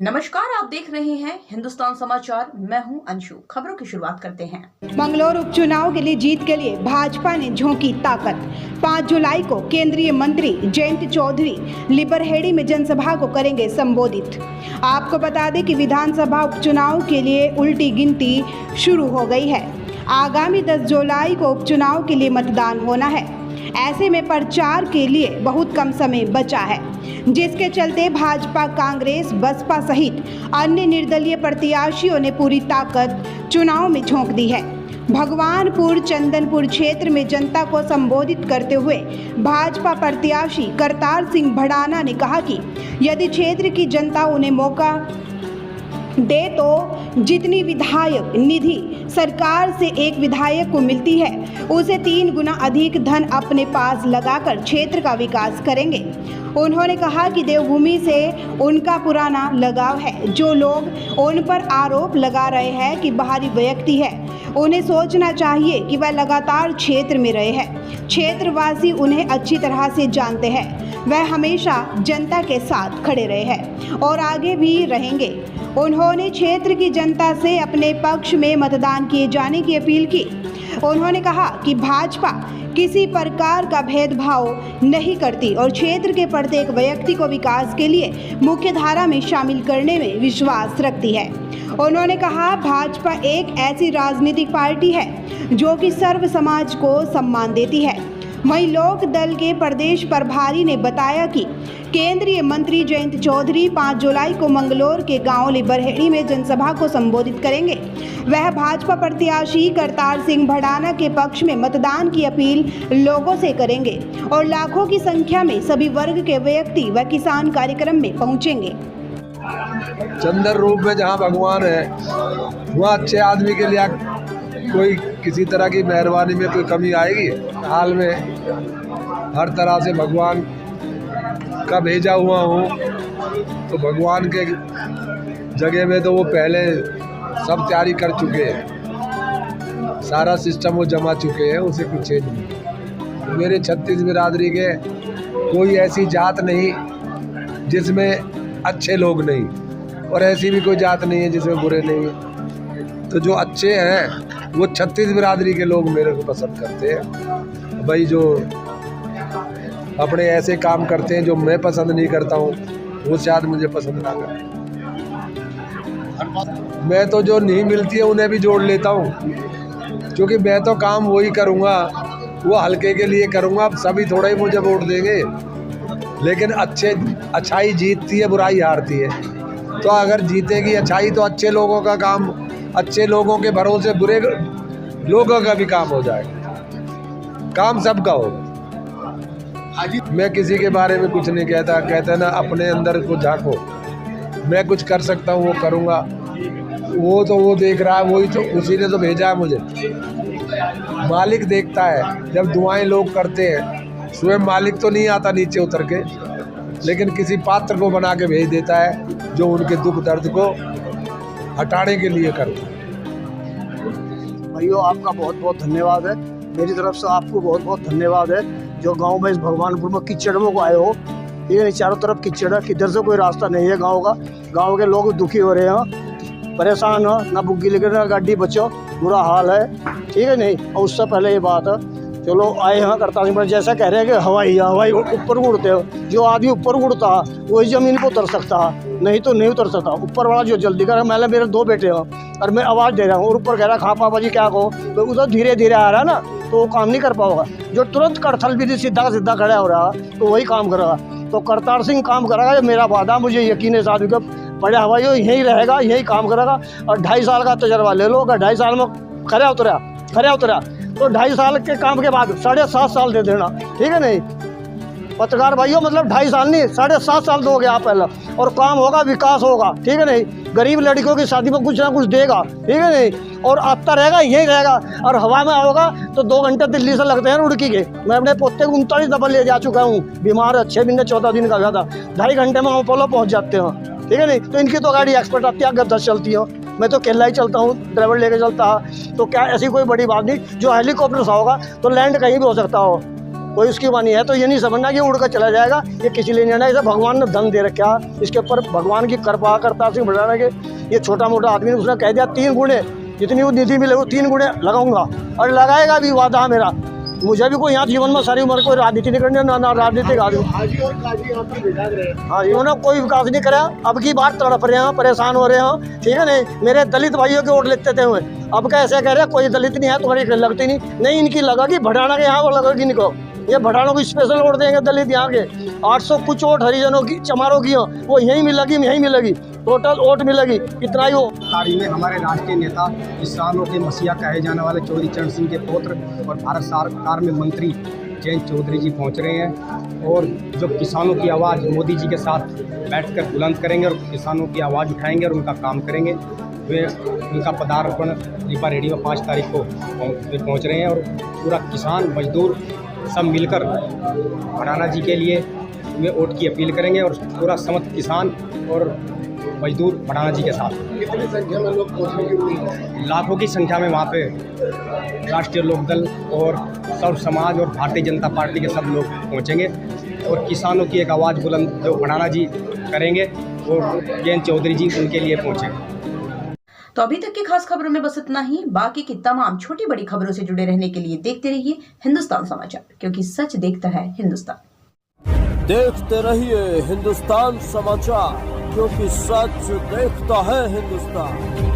नमस्कार, आप देख रहे हैं हिंदुस्तान समाचार। मैं हूं अंशु। खबरों की शुरुआत करते हैं। मंगलौर उपचुनाव के लिए जीत के लिए भाजपा ने झोंकी ताकत। 5 जुलाई को केंद्रीय मंत्री जयंत चौधरी लिबरहेड़ी में जनसभा को करेंगे संबोधित। आपको बता दें कि विधानसभा उपचुनाव के लिए उल्टी गिनती शुरू हो गई है। आगामी 10 जुलाई को उपचुनाव के लिए मतदान होना है। ऐसे में प्रचार के लिए बहुत कम समय बचा है, जिसके चलते भाजपा, कांग्रेस, बसपा सहित अन्य निर्दलीय प्रत्याशियों ने पूरी ताकत चुनाव में झोंक दी है। भगवानपुर चंदनपुर क्षेत्र में जनता को संबोधित करते हुए भाजपा प्रत्याशी करतार सिंह भड़ाना ने कहा कि यदि क्षेत्र की जनता उन्हें मौका दे तो जितनी विधायक निधि सरकार से एक विधायक को मिलती है, उसे 3 गुना अधिक धन अपने पास लगाकर क्षेत्र का विकास करेंगे। उन्होंने कहा कि देवभूमि से उनका पुराना लगाव है। जो लोग उन पर आरोप लगा रहे हैं कि बाहरी व्यक्ति है, उन्हें सोचना चाहिए कि वह लगातार क्षेत्र में रहे हैं। क्षेत्रवासी उन्हें अच्छी तरह से जानते हैं। वह हमेशा जनता के साथ खड़े रहे हैं और आगे भी रहेंगे। उन्होंने क्षेत्र की जनता से अपने पक्ष में मतदान किए जाने की अपील की। उन्होंने कहा कि भाजपा किसी प्रकार का भेदभाव नहीं करती और क्षेत्र के प्रत्येक व्यक्ति को विकास के लिए मुख्य धारा में शामिल करने में विश्वास रखती है। उन्होंने कहा, भाजपा एक ऐसी राजनीतिक पार्टी है जो कि सर्व समाज को सम्मान देती है। वहीं लोक दल के प्रदेश प्रभारी ने बताया कि केंद्रीय मंत्री जयंत चौधरी 5 जुलाई को मंगलौर के गांव लिबरहेड़ी में जनसभा को संबोधित करेंगे। वह भाजपा प्रत्याशी करतार सिंह भड़ाना के पक्ष में मतदान की अपील लोगों से करेंगे और लाखों की संख्या में सभी वर्ग के व्यक्ति व किसान कार्यक्रम में पहुंचेंगे। चंदर रूप में जहाँ भगवान है, वहाँ अच्छे आदमी के लिए कोई किसी तरह की मेहरबानी में कोई कमी आएगी? हाल में हर तरह से भगवान का भेजा हुआ हूँ, तो भगवान के जगह में तो वो पहले सब तैयारी कर चुके हैं, सारा सिस्टम वो जमा चुके हैं, उसे कुछ चेंज नहीं। मेरे 36 बिरादरी के कोई ऐसी जात नहीं जिसमें अच्छे लोग नहीं, और ऐसी भी कोई जात नहीं है जिसमें बुरे नहीं है। तो जो अच्छे हैं वो 36 बिरादरी के लोग मेरे को पसंद करते हैं। भाई जो अपने ऐसे काम करते हैं जो मैं पसंद नहीं करता हूँ, वो शायद मुझे पसंद ना करें। मैं तो जो नहीं मिलती है उन्हें भी जोड़ लेता हूँ, क्योंकि मैं तो काम वही करूँगा, वो हल्के के लिए करूँगा। अब सभी थोड़ा ही मुझे वोट देंगे, लेकिन अच्छाई जीतती है, बुराई हारती है। तो अगर जीतेगी अच्छाई तो अच्छे लोगों का काम, अच्छे लोगों के भरोसे बुरे लोगों का भी काम हो जाएगा, काम सबका होगा। मैं किसी के बारे में कुछ नहीं कहता, कहते ना अपने अंदर को झांको। मैं कुछ कर सकता हूँ वो करूँगा, वो तो वो देख रहा है, वही तो उसी ने तो भेजा है मुझे। मालिक देखता है, जब दुआएं लोग करते हैं स्वयं मालिक तो नहीं आता नीचे उतर के, लेकिन किसी पात्र को बना के भेज देता है जो उनके दुख दर्द को हटाने के लिए करता है। भाइयों, आपका बहुत बहुत धन्यवाद है। मेरी तरफ से आपको बहुत बहुत धन्यवाद है जो गांव में इस भगवानपुर में कीचड़ में को आए हो। ये चारों तरफ कीचड़ है, किधर से कोई रास्ता नहीं है गांव का। गांव के लोग दुखी हो रहे हैं, परेशान हो, ना बुग्गी लेकर ना गाड़ी बचो, बुरा हाल है, ठीक है नहीं। और उससे पहले ये बात है, चलो आए हैं करतार सिंह, जैसा कह रहे हैं कि हवाई ऊपर उड़ते हो। जो आदमी ऊपर उड़ता है वही ज़मीन पर उतर सकता है, नहीं तो नहीं उतर सकता। ऊपर वाला जो जल्दी कर, मैं मेरे 2 बेटे हैं और मैं आवाज़ दे रहा हूँ और ऊपर कह रहा खा पापा जी क्या कहो, तो उधर धीरे धीरे आ रहा है ना, तो वो काम नहीं कर पाओगा। जो तुरंत कड़थल भी सीधा सीधा खड़ा हो रहा तो वही काम करेगा। तो करतार सिंह काम करेगा, मेरा वादा, मुझे यकीन है साथ में। बड़े हवाई यहीं रहेगा, यही काम करेगा। और 2.5 साल का तजर्बा ले लो, अगर 2.5 साल में खड़ा उतरा तो 2.5 साल के काम के बाद 7.5 साल दे देना, ठीक है नहीं। पत्रकार भाइयों, मतलब 2.5 साल नहीं, 7.5 साल दोगे आप पहला, और काम होगा, विकास होगा, ठीक है नहीं। गरीब लड़कियों की शादी में कुछ ना कुछ देगा, ठीक है नहीं। और आता रहेगा, यही रहेगा। और हवा में आओगा तो 2 घंटे दिल्ली से लगते हैं रुड़की के। मैं अपने पोते को 39 दफा ले जा चुका हूँ, बीमार 6 महीने 14 दिन का हुआ था। 2.5 घंटे में अपोलो पहुँच जाते हैं, ठीक है नहीं। तो इनकी तो गाड़ी एक्सपर्ट आती है, 10 चलती हो, मैं तो अकेला ही चलता हूँ, ड्राइवर लेके चलता है। तो क्या ऐसी कोई बड़ी बात नहीं। जो हेलीकॉप्टर से होगा तो लैंड कहीं भी हो सकता हो, कोई उसकी वाणी है तो ये नहीं समझना कि उड़ कर चला जाएगा, ये किसी लिए नहीं आना। इसे भगवान ने धन दे रखा, इसके ऊपर भगवान की कृपा करता सिंह भंडारा के। ये छोटा मोटा आदमी ने उसने कह दिया 3 गुणे जितनी वो निधि मिले वो 3 गुणे लगाऊंगा, और लगाएगा भी, वादा मेरा। मुझे भी कोई यहाँ जीवन में सारी उम्र कोई राजनीति नहीं करनी, ना राजनीतिक आदमी। हाँ जी, उन्होंने कोई विकास नहीं करा। अब की बार तड़प रहे हैं, परेशान हो रहे हैं, ठीक है नहीं। मेरे दलित भाइयों के वोट लेते थे हुए, अब कैसे कह रहे कोई दलित नहीं है तुम्हारी लगती नहीं, इनकी लगेगी भड़ाना के यहाँ वो लगेगी इनको, ये भड़ानों को स्पेशल वोट देंगे दलित यहाँ के। 800 कुछ वोट हरिजनों की चमारों की हो, वो यहीं मिलेगी, टोटल वोट मिलेगी कितना ही हो। तारी में हमारे राष्ट्रीय नेता, किसानों के मसीहा कहे जाने वाले चौधरी चरण सिंह के पुत्र और भारत सरकार में मंत्री जयंत चौधरी जी पहुंच रहे हैं, और जो किसानों की आवाज़ मोदी जी के साथ बैठकर बुलंद करेंगे और किसानों की आवाज़ उठाएंगे और उनका काम करेंगे। वे उनका पदार्पण लिपा रेडी में 5 तारीख को वे पहुँच रहे हैं, और पूरा किसान मजदूर सब मिलकर भड़ाना जी के लिए वे वोट की अपील करेंगे, और पूरा समस्त किसान और मजदूर भड़ाना जी के साथ। कितनी संख्या में लोग पहुंचने की उम्मीद है? लाखों की संख्या में वहाँ पे राष्ट्रीय लोकदल और सर्व समाज और भारतीय जनता पार्टी के सब लोग पहुँचेंगे, और किसानों की एक आवाज़ बुलंद जो भड़ाना जी करेंगे और जयंत चौधरी जी उनके लिए पहुँचेंगे। तो अभी तक की खास खबरों में बस इतना ही। बाकी की तमाम छोटी बड़ी खबरों से जुड़े रहने के लिए देखते रहिए हिंदुस्तान समाचार, क्योंकि सच देखता है हिंदुस्तान। देखते रहिए हिंदुस्तान समाचार, क्योंकि सच देखता है हिंदुस्तान।